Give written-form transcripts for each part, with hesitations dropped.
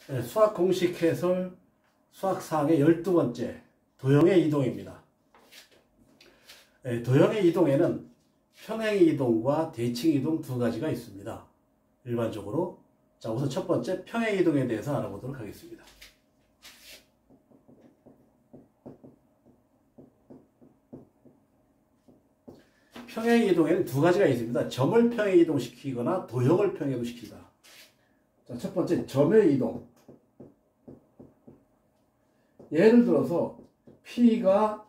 네, 수학 공식 해설 수학 사항의 12번째 도형의 이동입니다. 네, 도형의 이동에는 평행 이동과 대칭 이동 두 가지가 있습니다. 일반적으로. 자, 우선 첫 번째 평행 이동에 대해서 알아보도록 하겠습니다. 평행 이동에는 두 가지가 있습니다. 점을 평행 이동시키거나 도형을 평행 이동시키다. 자, 첫 번째 점의 이동. 예를 들어서 P가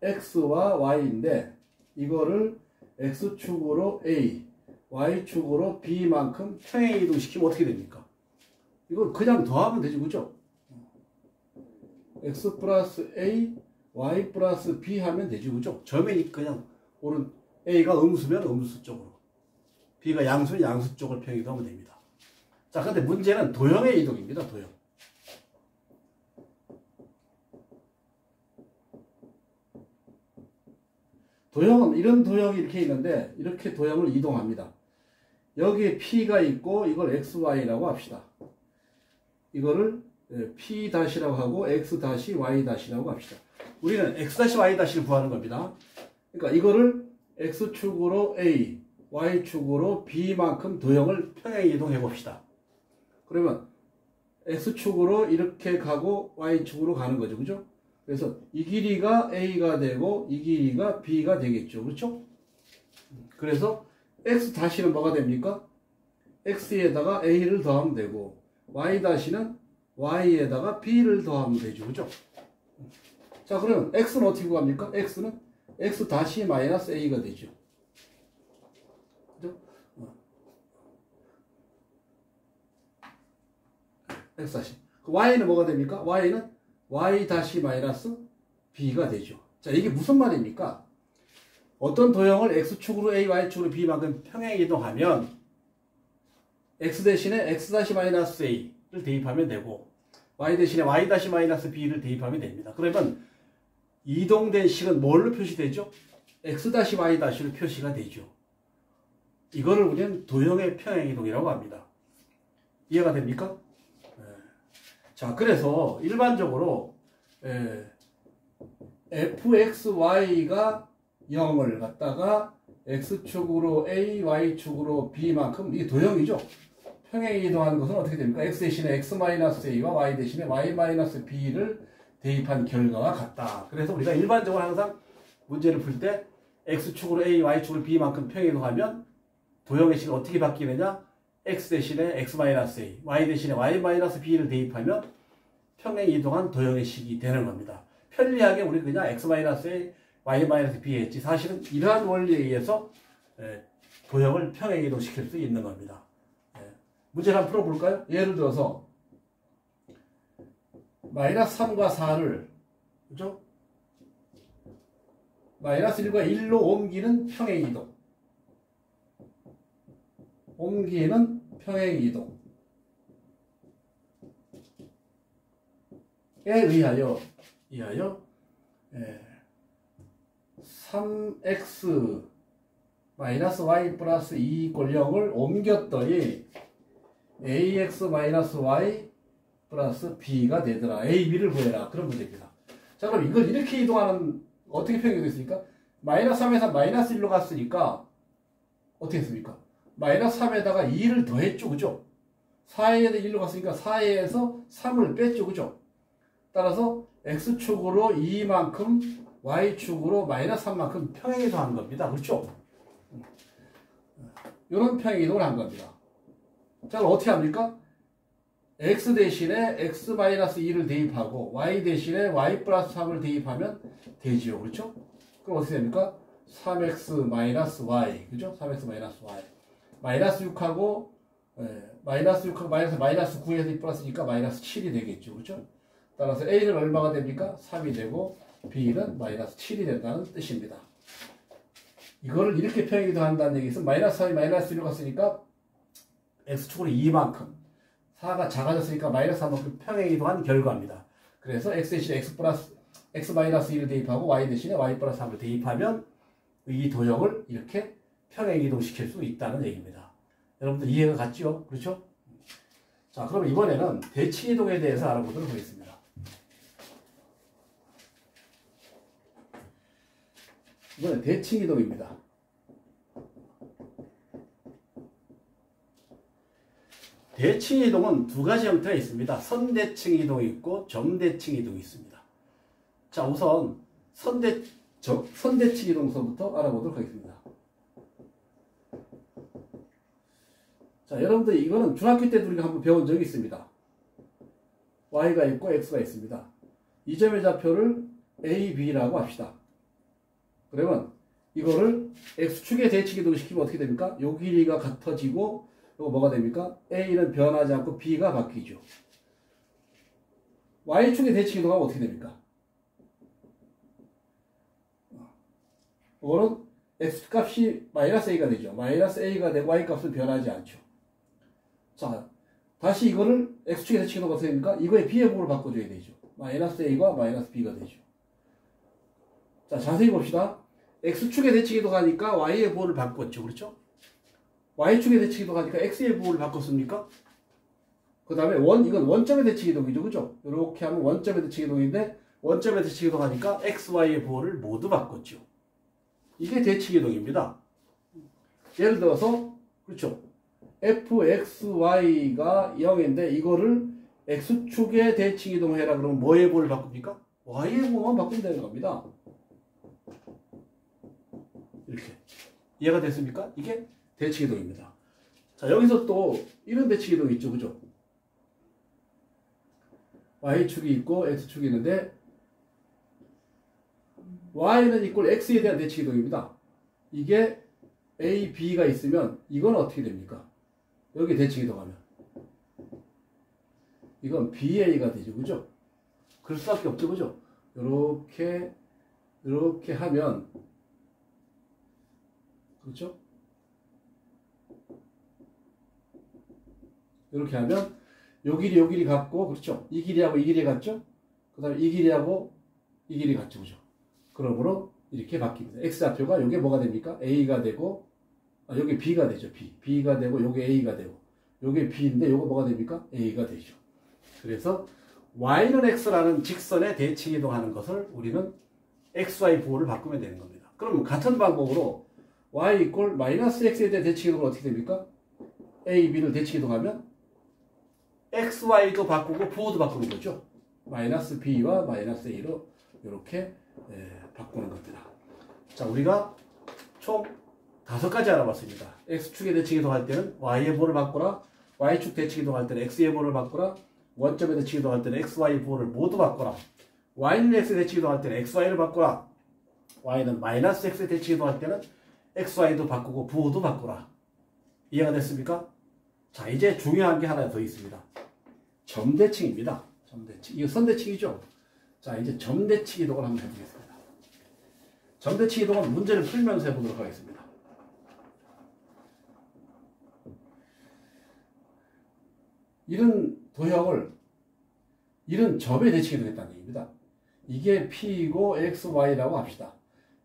X와 Y인데 이거를 X축으로 A, Y축으로 B만큼 평행 이동시키면 어떻게 됩니까? 이걸 그냥 더하면 되지, 그죠? X 플러스 A, Y 플러스 B 하면 되지, 그죠? 점이 그냥 오른 A가 음수면 음수 쪽으로, B가 양수면 양수 쪽을 평행 이동하면 됩니다. 자, 근데 문제는 도형의 이동입니다, 도형. 도형은 이런 도형이 이렇게 있는데 이렇게 도형을 이동합니다. 여기에 P가 있고 이걸 XY라고 합시다. 이거를 P-라고 하고 X-Y-라고 합시다. 우리는 X-Y-를 구하는 겁니다. 그러니까 이거를 X축으로 A, Y축으로 B만큼 도형을 평행 이동해 봅시다. 그러면 X축으로 이렇게 가고 Y축으로 가는 거죠. 그죠? 그래서 이 길이가 A가 되고 이 길이가 B가 되겠죠. 그렇죠? 그래서 X-는 뭐가 됩니까? X에다가 A를 더하면 되고 Y-는 Y에다가 B를 더하면 되죠. 그죠? 자, 그러면 X는 어떻게 구합니까? X는 X-A가 되죠. 그죠? X-. Y는 뭐가 됩니까? Y는 Y-B가 되죠. 자, 이게 무슨 말입니까? 어떤 도형을 X축으로 A, Y축으로 B만큼 평행 이동하면 X 대신에 X-A를 대입하면 되고 Y 대신에 Y-B를 대입하면 됩니다. 그러면 이동된 식은 뭘로 표시되죠? X-Y-로 표시가 되죠. 이거를 우리는 도형의 평행 이동이라고 합니다. 이해가 됩니까? 자, 그래서 일반적으로 fxy가 0을 갖다가 x축으로 a, y축으로 b만큼 이게 도형이죠. 평행 이동하는 것은 어떻게 됩니까? x 대신에 x-a와 y 대신에 y-b를 대입한 결과가 같다. 그래서 우리가 일반적으로 항상 문제를 풀 때 x축으로 a, y축으로 b만큼 평행 이동하면 도형의 식이 어떻게 바뀌느냐? x 대신에 x-a, y 대신에 y-b를 대입하면 평행 이동한 도형의 식이 되는 겁니다. 편리하게 우리 그냥 x-a, y-b 했지 사실은 이러한 원리에 의해서 도형을 평행 이동시킬 수 있는 겁니다. 문제를 한번 풀어볼까요? 예를 들어서 -3과 4를 그죠? -1과 1로 옮기는 평행 이동. 옮기는 평행 이동. 에 의하여 3x y 플러스 2 = 0을 옮겼더니 ax-y 플러스 b가 되더라. a, b를 구해라. 그런 문제입니다. 자, 그럼 이걸 이렇게 이동하는 어떻게 평행이 됐습니까? -3에서 -1로 갔으니까 어떻게 했습니까? -3에다가 2를 더했죠. 그죠? 4에서 1로 갔으니까 4에서 3을 뺐죠. 그죠? 따라서 x축으로 2만큼 y축으로 -3만큼 평행 이동한 겁니다. 그렇죠? 이런 평행 이동을 한 겁니다. 자, 그럼 어떻게 합니까? x 대신에 x-2를 대입하고 y 대신에 y+3을 대입하면 되지요. 그렇죠? 그럼 어떻게 됩니까? 3x-y. 그죠? 3x-y. -6하고 -6하고 -9에서 2 플러스니까 -7이 되겠죠. 그렇죠? 따라서 A는 얼마가 됩니까? 3이 되고 B는 -7이 된다는 뜻입니다. 이거를 이렇게 평행 이동한다는 얘기는 -3이 -1로 갔으니까 X축으로 2만큼 4가 작아졌으니까 -3만큼 평행 이동한 결과입니다. 그래서 X 대신에 X-2를 대입하고 Y 대신에 Y+3을 대입하면 이 도형을 이렇게 평행 이동시킬 수 있다는 얘기입니다. 여러분들 이해가 갔죠? 그렇죠? 자, 그럼 이번에는 대칭 이동에 대해서 알아보도록 하겠습니다. 이번엔 대칭 이동입니다. 대칭 이동은 두 가지 형태가 있습니다. 선대칭 이동이 있고 점대칭 이동이 있습니다. 자, 우선 선대칭 이동서부터 알아보도록 하겠습니다. 자, 여러분들 이거는 중학교 때도 우리가 한번 배운 적이 있습니다. y가 있고 x가 있습니다. 이 점의 좌표를 a, b라고 합시다. 그러면 이거를 x축에 대칭 이동시키면 어떻게 됩니까? 요 길이가 같아지고 이거 뭐가 됩니까? a는 변하지 않고 b가 바뀌죠. y축에 대칭 이동하면 어떻게 됩니까? 이거는 x값이 마이너스 a가 되죠. 마이너스 a가 되고 y값은 변하지 않죠. 자, 다시 이거를 x축에 대칭 이동하면 어떻게 됩니까? 이거의 b의 부호를 바꿔줘야 되죠. 마이너스 a가 마이너스 b가 되죠. 자, 자세히 봅시다. x축에 대칭 이동하니까 y의 부호를 바꿨죠. 그렇죠? y축에 대칭 이동하니까 x의 부호를 바꿨습니까? 그 다음에 이건 원점의 대칭 이동이죠. 그죠? 이렇게 하면 원점의 대칭 이동인데 원점의 대칭 이동하니까 x, y의 부호를 모두 바꿨죠. 이게 대칭 이동입니다. 예를 들어서 그렇죠? fxy가 0인데 이거를 x축에 대칭 이동해라 그러면 뭐의 부호를 바꿉니까? y의 부호만 바꾸면 되는 겁니다. 이렇게 이해가 됐습니까? 이게 대칭 이동입니다. 자, 여기서 또 이런 대칭 이동이 있죠. 그죠? y축이 있고 x축이 있는데 y는 이꼴 x에 대한 대칭 이동입니다. 이게 a, b가 있으면 이건 어떻게 됩니까? 여기 대칭 이동하면 이건 ba가 되죠. 그죠? 그럴 수밖에 없죠. 그죠? 이렇게 하면 그렇죠? 이렇게 하면 요 길이 같고 그렇죠? 이 길이하고 이 길이 같죠? 그 다음에 이 길이하고 이 길이 같죠. 그죠? 그러므로 이렇게 바뀝니다. x좌표가 요게 뭐가 됩니까? a가 되고 요게 b가 되죠. b가 되고 요게 a가 되고 요게 b인데 요거 뭐가 됩니까? a가 되죠. 그래서 y는 x라는 직선에 대칭 이동하는 것을 우리는 xy 부호를 바꾸면 되는 겁니다. 그럼 같은 방법으로 y 이꼴 마이너스 x에 대한 대칭 이동은 어떻게 됩니까? a, b를 대칭 이동하면 xy도 바꾸고 부호도 바꾸는 거죠. 마이너스 b와 마이너스 a로 이렇게 바꾸는 겁니다. 자, 우리가 총 5가지 알아봤습니다. x축에 대칭 이동할 때는 y의 부호를 바꾸라, y축 대칭 이동할 때는 x의 부호를 바꾸라, 원점에 대칭 이동할 때는 xy 부호를 모두 바꾸라, y는 x에 대칭 이동할 때는 xy를 바꾸라, y는 마이너스 x에 대칭 이동할 때는 xy도 바꾸고 부호도 바꾸라. 이해가 됐습니까? 자, 이제 중요한 게 하나 더 있습니다. 점대칭입니다. 점대칭. 이거 선대칭이죠? 자, 이제 점대칭 이동을 한번 해보겠습니다. 점대칭 이동은 문제를 풀면서 해보도록 하겠습니다. 이런 도형을 이런 점에 대칭 이동했다는 얘기입니다. 이게 P이고 XY라고 합시다.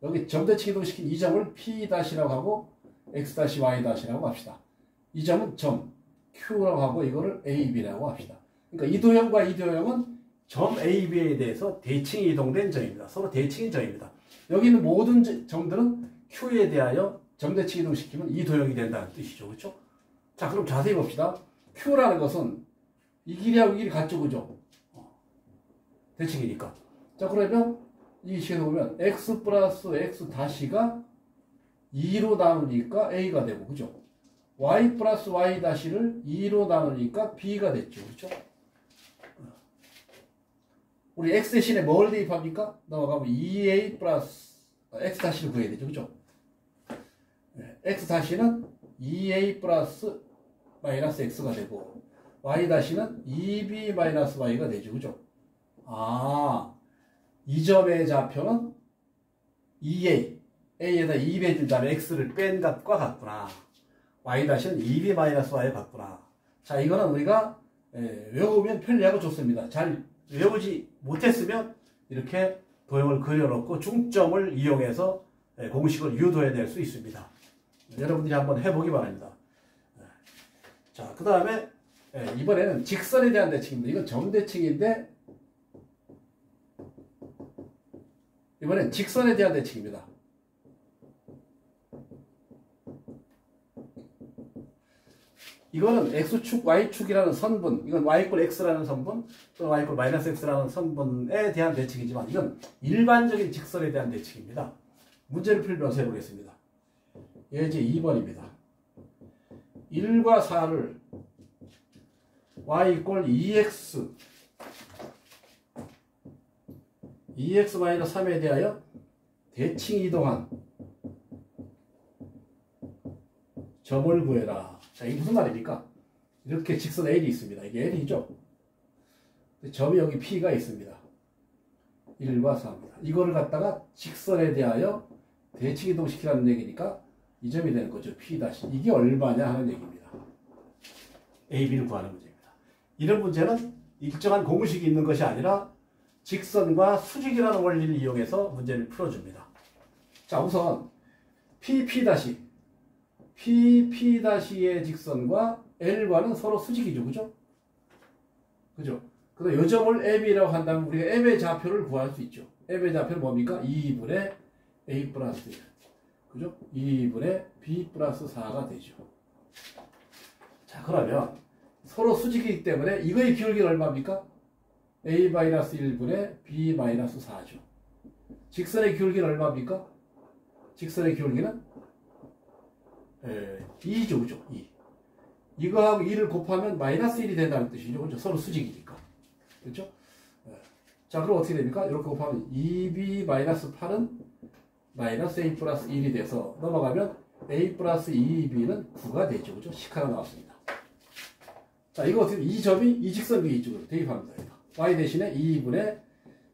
여기 점대칭 이동시킨 이 점을 P-라고 하고 X-Y-라고 합시다. 이 점은 점 Q라고 하고 이거를 AB라고 합시다. 그러니까 이 도형과 이 도형은 점 AB에 대해서 대칭이 이동된 점입니다. 서로 대칭인 점입니다. 여기 있는 모든 점들은 Q에 대하여 점대칭 이동시키면 이 도형이 된다는 뜻이죠. 그렇죠? 자, 그럼 자세히 봅시다. Q라는 것은 이 길이하고 이 길이 같죠. 그죠? 대칭이니까. 자, 그러면 이 식에 보면 x 플러스 x 다시가 2로 나누니까 a가 되고, 그죠? y 플러스 y 다시를 2로 나누니까 b가 됐죠. 그렇죠? 우리 x 대신에 뭘 대입합니까? 넘어가면 2a 플러스 x 다시를 구해야 되죠. 그죠? x 다시는 2a 플러스 마이너스 x가 되고 y 다시는 2b 마이너스 y가 되죠. 그죠? 아, 이 점의 좌표는 2a, a에다 2배 준 다음에 x를 뺀 값과 같구나. y 다시는 2b 마이너스 y 같구나. 자, 이거는 우리가 외우면 편리하고 좋습니다. 잘 외우지 못했으면 이렇게 도형을 그려놓고 중점을 이용해서 공식을 유도해낼 수 있습니다. 여러분들이 한번 해보기 바랍니다. 자, 그 다음에 예, 이번에는 직선에 대한 대칭입니다. 이건 점대칭인데 이번엔 직선에 대한 대칭입니다. 이거는 x축, y축이라는 선분, 이건 y = x라는 선분, 또는 y = -x라는 선분에 대한 대칭이지만 이건 일반적인 직선에 대한 대칭입니다. 문제를 풀면서 해보겠습니다. 예제 2번입니다. 1과 4를 y = 2x 2x-3에 대하여 대칭 이동한 점을 구해라. 자, 이게 무슨 말입니까? 이렇게 직선 L이 있습니다. 이게 L이죠? 점이 여기 P가 있습니다. 1과 4입니다. 이거를 갖다가 직선에 대하여 대칭 이동시키라는 얘기니까 이 점이 되는 거죠. P-. 이게 얼마냐 하는 얘기입니다. A, B를 구하는 문제입니다. 이런 문제는 일정한 공식이 있는 것이 아니라 직선과 수직이라는 원리를 이용해서 문제를 풀어줍니다. 자, 우선 P'의 직선과 L과는 서로 수직이죠. 그죠? 그죠? 그래서 이 점을 M이라고 한다면 우리가 M의 좌표를 구할 수 있죠. M의 좌표는 뭡니까? 2분의 A 플러스 1. 그죠? 2분의 B 플러스 4가 되죠. 자, 그러면 서로 수직이기 때문에 이거의 기울기는 얼마입니까? A-1분의 B-4죠. 직선의 기울기는 얼마입니까? 직선의 기울기는 2죠. 그죠? 2. 이거하고 2를 곱하면 -1이 된다는 뜻이죠. 그죠? 서로 수직이니까. 그렇죠? 자, 그럼 어떻게 됩니까? 이렇게 곱하면 2B-8은 -A 플러스 1이 돼서 넘어가면 A 플러스 2B는 9가 되죠. 그죠? 식 하나 나왔습니다. 자, 이거 어떻게, 이 점이 이 직선 위에 이쪽으로 대입합니다. y 대신에 2분의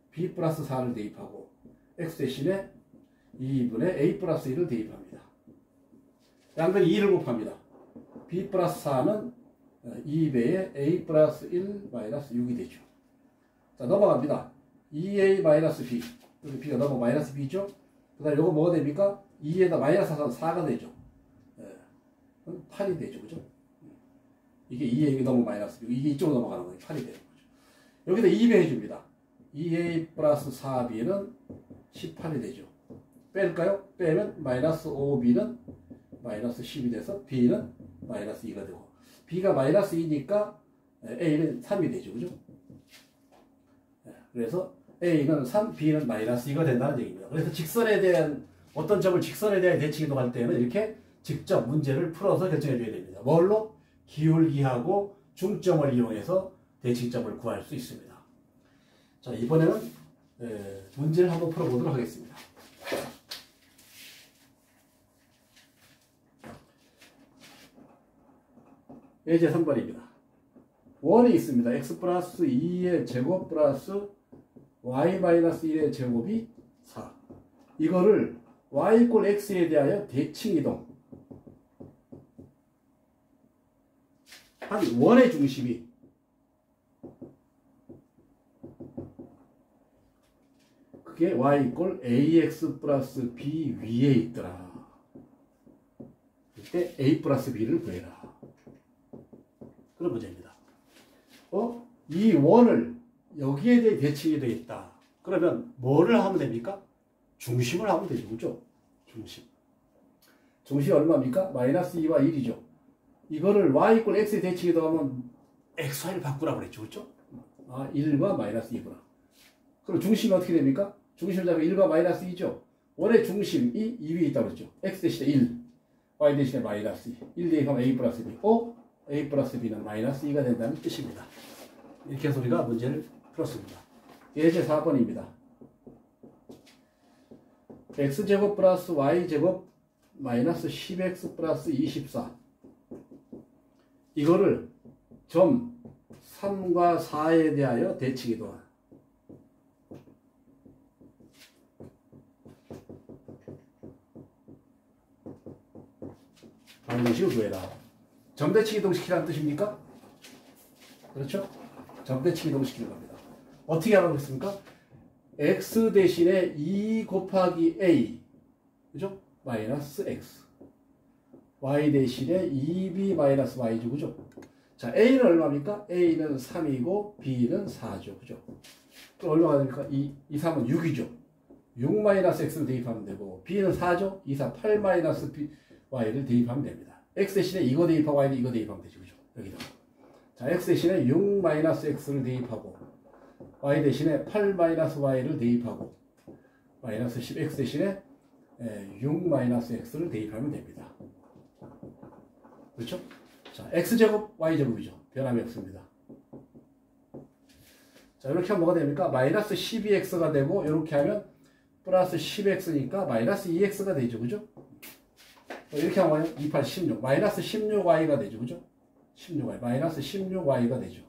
b 플러스 4를 대입하고 x 대신에 2분의 a 플러스 1을 대입합니다. 양변이 2를 곱합니다. b 플러스 4는 2배의 a 플러스 1 마이너스 6이 되죠. 자, 넘어갑니다. 2a 마이너스 b. 여기 b가 넘어 마이너스 b죠. 그 다음에 요거 뭐가 됩니까? 2에다 마이너스 4가 되죠. 8이 되죠. 그죠? 이게 2에 이게 넘어 마이너스 6. 이게 이쪽으로 넘어가는 거예요. 8이 되는 거죠. 여기다 2배 해줍니다. 2a 플러스 4b는 18이 되죠. 뺄까요? 빼면 마이너스 5b는 마이너스 10이 돼서 b는 마이너스 2가 되고 b가 마이너스 2니까 a는 3이 되죠. 그죠? 그래서 a는 3, b는 마이너스 2가 된다는 얘기입니다. 그래서 직선에 대한 어떤 점을 직선에 대한 대칭 이동할 때는 이렇게 직접 문제를 풀어서 결정해 줘야 됩니다. 뭘로? 기울기하고 중점을 이용해서 대칭점을 구할 수 있습니다. 자, 이번에는 문제를 한번 풀어보도록 하겠습니다. 예제 3번입니다. 원이 있습니다. x 플러스 2의 제곱 플러스 y 마이너스 1의 제곱이 4. 이거를 y = x에 대하여 대칭 이동. 한 원의 중심이 그게 y = ax 플러스 b 위에 있더라. 이때 a 플러스 b를 구해라. 그런 문제입니다. 이 원을 여기에 대해 대칭이 되어 있다. 그러면 뭐를 하면 됩니까? 중심을 하면 되죠. 그죠? 중심. 중심이 얼마입니까? 마이너스 2와 1이죠. 이거를 y = x에 대칭이 더하면 xy를 바꾸라고 그랬죠. 그죠? 1과 마이너스 2구나. 그럼 중심이 어떻게 됩니까? 중심을 잡으면 1과 마이너스 2죠. 원의 중심이 2 위에 있다고 그랬죠. x 대신에 1, y 대신에 마이너스 2. 1 대입하면 a 플러스 b. a 플러스 b는 마이너스 2가 된다는 뜻입니다. 이렇게 해서 우리가 문제를 풀었습니다. 예제 4번입니다. x제곱 플러스 y제곱 마이너스 10x 플러스 24. 이거를 점 3과 4에 대하여 대칭 이동한 방정식을 구해라. 점대칭 이동시키라는 뜻입니까? 그렇죠? 점대칭 이동시키는 겁니다. 어떻게 하라고 했습니까? x 대신에 2 곱하기 a, 그죠? 마이너스 x. y 대신에 2b 마이너스 y죠. 그죠? 자, A는 얼마입니까? A는 3이고 B는 4죠. 그죠? 또 얼마가 됩니까? 2, 3은 6이죠. 6-x를 대입하면 되고 B는 4죠. 2, 4, 8-y를 대입하면 됩니다. x 대신에 이거 대입하고 y는 이거 대입하면 되죠. 그죠? 여기다. 자, x 대신에 6-x를 대입하고 y 대신에 8-y를 대입하고 마이너스 10x 대신에 6-x를 대입하면 됩니다. 그렇죠? 자, x제곱 y제곱이죠. 변함이 없습니다. 자, 이렇게 하면 뭐가 됩니까? 마이너스 12x가 되고 이렇게 하면 플러스 10x니까 마이너스 2x가 되죠. 그죠? 이렇게 하면 2, 8, 16 마이너스 16y가 되죠. 그죠? 16y 마이너스 16y가 되죠.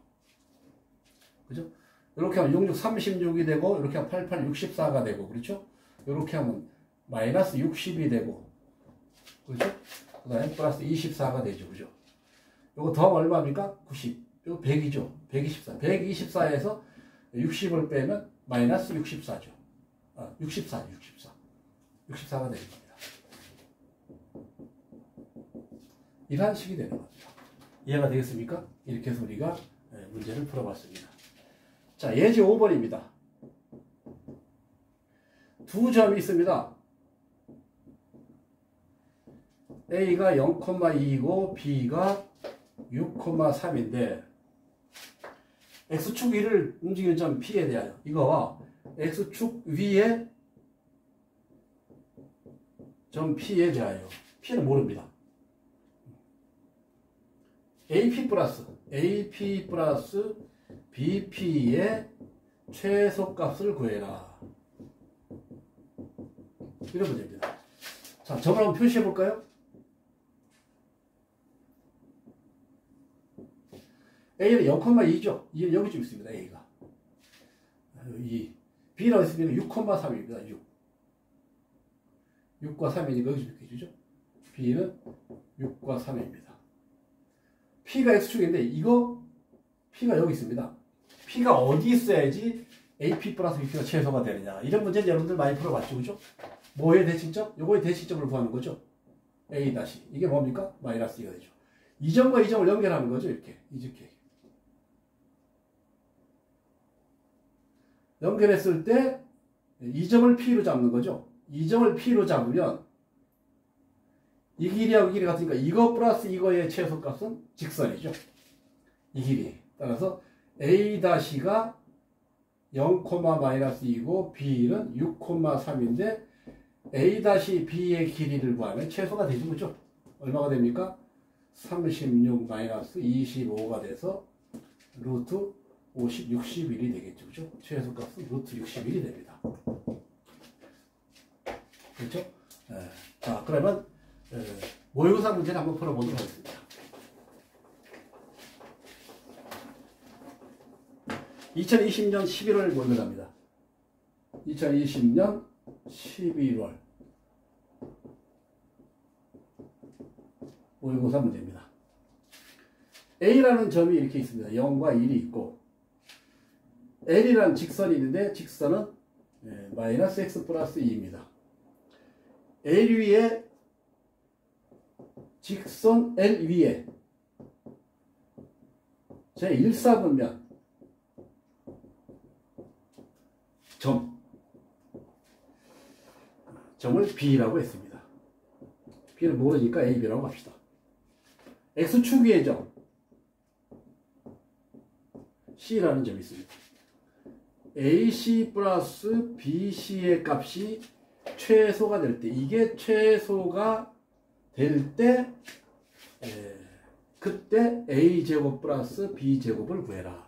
그죠? 이렇게 하면 6, 6, 36이 되고 이렇게 하면 8, 8, 64가 되고 그렇죠? 이렇게 하면 마이너스 60이 되고 그렇죠? 그 다음에 플러스 24가 되죠. 그죠? 요거 더하면 얼마입니까? 90. 요거 100이죠. 124. 124에서 60을 빼면 마이너스 64죠. 64가 되는 겁니다. 이런 식이 되는 겁니다. 이해가 되겠습니까? 이렇게 해서 우리가 문제를 풀어봤습니다. 자, 예제 5번입니다. 두 점이 있습니다. A가 0,2이고 B가 6,3인데 X축 위를 움직이는 점 P에 대하여 이거와 X축 위에 점 P에 대하여 P는 모릅니다. AP 플러스 BP의 최소값을 구해라. 이런 문제입니다. 자, 점을 한번 표시해 볼까요? A는 0,2죠. 2는 여기쯤 있습니다. A가 2. B라고 했으면 6,3입니다. 6과 3이니까 여기쯤 이렇게 주죠. B는 6과 3입니다. P가 X축인데 이거 P가 여기 있습니다. P가 어디 있어야지 AP 플러스 BP가 최소가 되느냐. 이런 문제는 여러분들 많이 풀어봤죠. 그죠? 뭐의 대칭점? 요거의 대칭점을 구하는 거죠. A 다시. 이게 뭡니까? 마이너스 2가 되죠. 이 점과 이 점을 연결하는 거죠. 이렇게. 연결했을 때 이 점을 P로 잡는 거죠. 이 점을 P로 잡으면 이 길이하고 이 길이 같으니까 이거 플러스 이거의 최소값은 직선이죠. 이 길이. 따라서 A-가 0,-2이고 B는 6,3인데 A-B의 길이를 구하면 최소가 되죠. 그죠? 얼마가 됩니까? 36-25가 돼서 루트 50, 61이 되겠죠. 그죠? 최소값은 루트 61이 됩니다. 그렇죠? 자, 그러면 모의고사 문제를 한번 풀어보도록 하겠습니다. (2020년 11월) 모의고사입니다. 2020년 11월 모의고사 문제입니다. A라는 점이 이렇게 있습니다. 0과 1이 있고 L이라는 직선이 있는데 직선은 마이너스 x 플러스 2입니다. L 위에 직선 L 위에 제 1사분면 점을 B라고 했습니다. B는 모르니까 A, B라고 합시다. X축 위의 점 C라는 점이 있습니다. AC 플러스 BC의 값이 최소가 될 때, 이게 최소가 될 때, 그때 A제곱 플러스 B제곱을 구해라.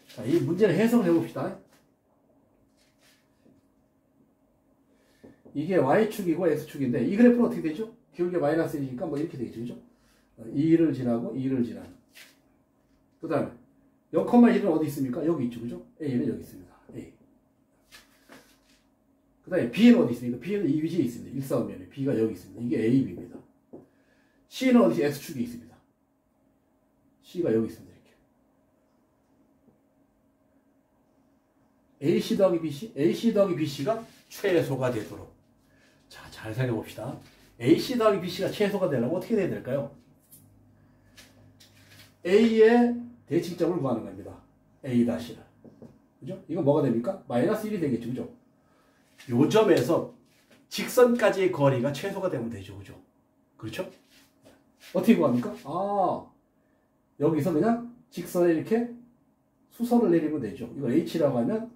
자, 이 문제를 해석을 해봅시다. 이게 Y축이고 X축인데, 이 그래프는 어떻게 되죠? 기울기가 마이너스 1이니까 뭐 이렇게 되겠죠. 그죠? 2를 지나고 2를 지나는. 그 다음에 0,1은 어디 있습니까? 여기 있죠. 그죠? A는 여기 있습니다. A. 그 다음에 B는 어디 있습니까? B는 이 위치에 있습니다. 일사분면에. B가 여기 있습니다. 이게 A, B입니다. C는 어디 X축이 있습니다. C가 여기 있습니다. 이렇게. AC 더하기 BC? AC 더하기 BC가 최소가 되도록. 자, 잘 살펴봅시다. AC 더하기 BC가 최소가 되려면 어떻게 돼야 될까요? A의 대칭점을 구하는 겁니다. A 다시를. 그죠? 이거 뭐가 됩니까? 마이너스 1이 되겠죠. 그죠? 요 점에서 직선까지의 거리가 최소가 되면 되죠. 그죠? 그렇죠? 어떻게 구합니까? 아, 여기서 그냥 직선에 이렇게 수선을 내리면 되죠. 이거 H라고 하면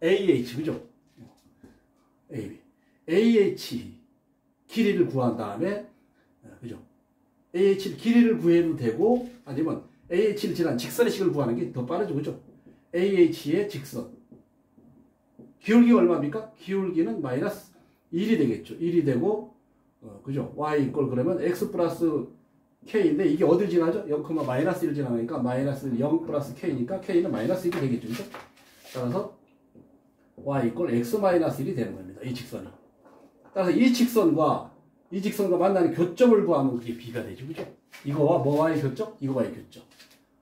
AH, 그죠? AB. AH 길이를 구한 다음에, 그죠? AH 길이를 구해도 되고, 아니면 AH를 지난 직선의 식을 구하는 게 더 빠르죠. 그죠? AH의 직선. 기울기가 얼마입니까? 기울기는 마이너스 1이 되겠죠. 1이 되고, 그죠? Y 이꼴 그러면 X 플러스 K인데 이게 어딜 지나죠? 0, 마이너스 1 지나니까 마이너스 0 플러스 K니까 K는 마이너스 1이 되겠죠. 그죠? 따라서 Y 이꼴 X 마이너스 1이 되는 겁니다. 이 직선이. 따라서 이 직선과 만나는 교점을 구하면 그게 B가 되죠. 그죠? 이거와 뭐와의 교점? 이거와의 교점.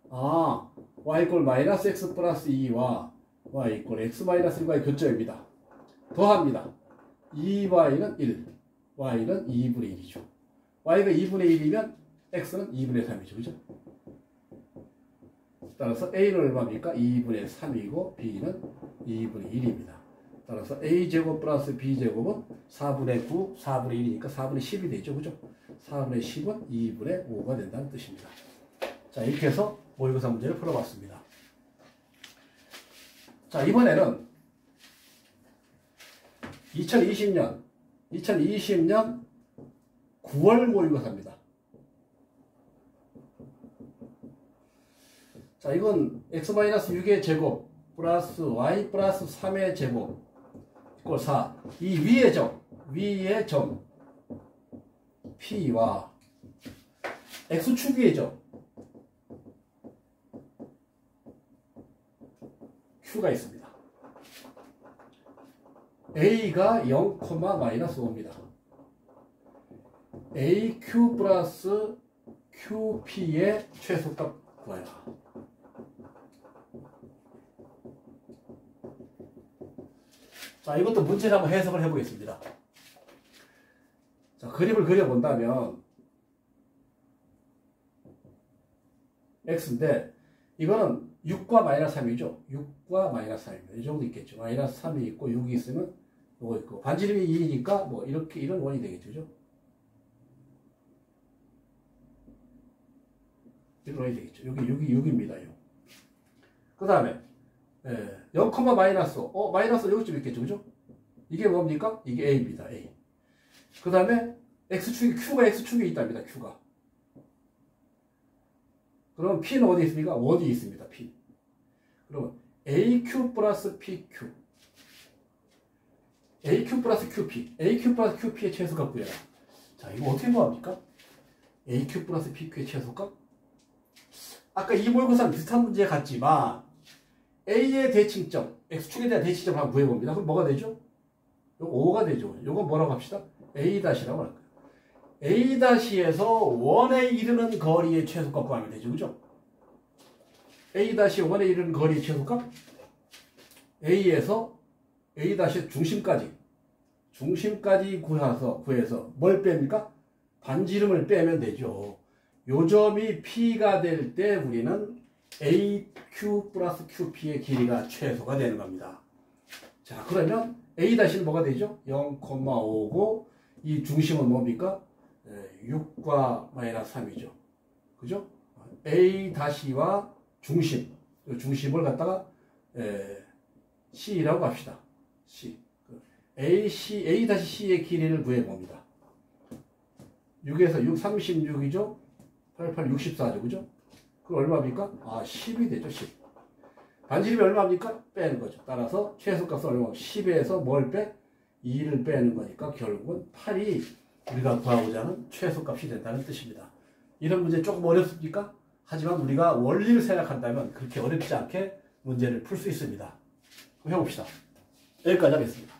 아, Y 이꼴 마이너스 X 플러스 2와 Y 이꼴 X 마이너스 1과의 교점입니다. 더합니다. 2Y는 1, Y는 2분의 1이죠. Y가 2분의 1이면 X는 2분의 3이죠. 그죠? 따라서 A는 얼마입니까? 2분의 3이고 B는 2분의 1입니다. 따라서 A제곱 플러스 B제곱은 4분의 9, 4분의 1이니까 4분의 10이 되죠. 그죠? 4분의 10은 2분의 5가 된다는 뜻입니다. 자, 이렇게 해서 모의고사 문제를 풀어봤습니다. 자, 이번에는 2020년 9월 모의고사입니다. 자, 이건 x-6의 제곱 플러스 y 플러스 3의 제곱 이꼴 4. 이 위의 점 P와 x축 위의 점 Q가 있습니다. A가 0, 마이너스 5입니다. AQ 플러스 QP의 최소값 구하라. 자, 이것도 문제를 한번 해석을 해보겠습니다. 자, 그림을 그려본다면 X인데 이거는 6과 마이너스 3이죠. 6과 마이너스 3입니다. 이 정도 있겠죠. 마이너스 3이 있고 6이 있으면 요거 있고 반지름이 2니까 뭐 이렇게 이런 원이 되겠죠. 그죠? 이런 원이 되겠죠. 여기 6입니다. 6. 그 다음에 0, 마이너스 5. 마이너스 여기쯤 있겠죠. 그죠? 이게 뭡니까? 이게 A입니다. A. 그 다음에 Q가 X축에 있답니다. Q가. 그럼 P는 어디 있습니까? 원이 있습니다. P. 그러면 AQ 플러스 PQ. AQ 플러스 QP. AQ 플러스 QP의 최소값 구해라. 자, 이거 어떻게 구합니까? AQ 플러스 PQ의 최소값? 아까 이 모의고사는 비슷한 문제 같지만 A의 대칭점, X축에 대한 대칭점을 한번 구해봅니다. 그럼 뭐가 되죠? 요거 5가 되죠. 요거 뭐라고 합시다? A-라고 할 거예요. A-에서 원에 이르는 거리의 최소값 구하면 되죠. 그죠? A-의 원에 이르는 거리의 최소값? A에서 A-의 중심까지 구해서 뭘 뺍니까? 반지름을 빼면 되죠. 요 점이 P가 될 때 우리는 AQ 플러스 QP의 길이가 최소가 되는 겁니다. 자, 그러면 A-는 뭐가 되죠? 0,5고 이 중심은 뭡니까? 6과 마이너스 3이죠. 그죠? A-와 중심을 갖다가 C라고 합시다. C. A-C의 길이를 구해봅니다. 6에서 6, 36이죠? 88, 64죠. 그죠? 그 얼마입니까? 10이 되죠. 10. 반지름이 얼마입니까? 빼는 거죠. 따라서 최소값은 얼마? 10에서 뭘 빼? 2를 빼는 거니까 결국은 8이 우리가 구하고자 하는 최소값이 된다는 뜻입니다. 이런 문제 조금 어렵습니까? 하지만 우리가 원리를 생각한다면 그렇게 어렵지 않게 문제를 풀 수 있습니다. 해봅시다. 여기까지 하겠습니다.